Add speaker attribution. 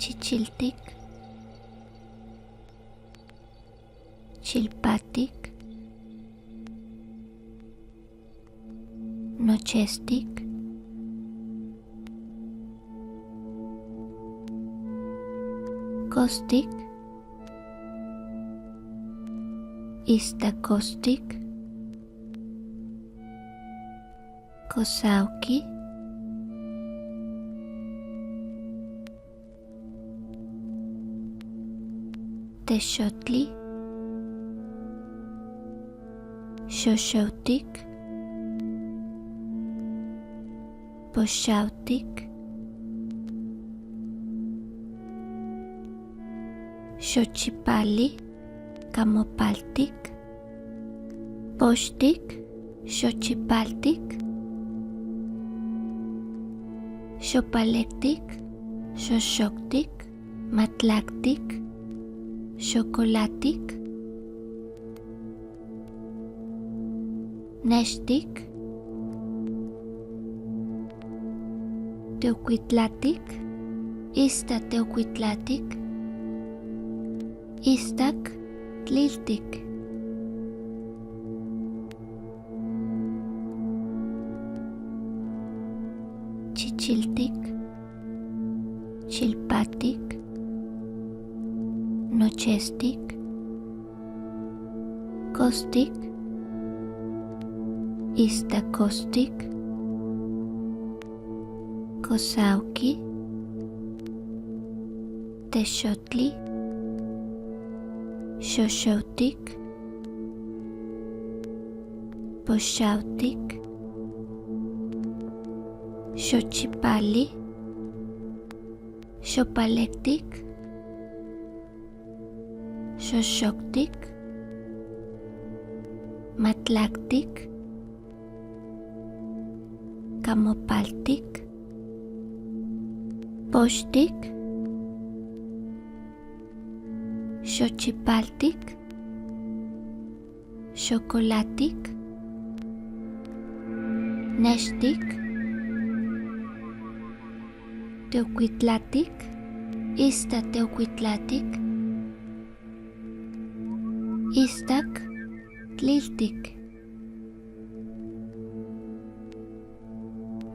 Speaker 1: chichiltic, chilpatic, nochestic, caustic, istacaustic, cosauqui, texotli, xoxautic, poxautic, xochipali, camopaltic, poxtic, xochipaltic, xopalectic, xoxoctic, matlactic, xocolatic, nextic, teocuitlatic, istateocuitlatic, istac, tliltic, chichiltic, chilpatic, nochestic, caustic, istacaustic, cosauqui, texotli, xoxautic, poxautic, xochipali, xopalectic, xoxoctic, matlactic, camopaltic, poxtic, xochipaltic, xocolatic, nextic, teocuitlatic, istateocuitlatic, istac, tliltic,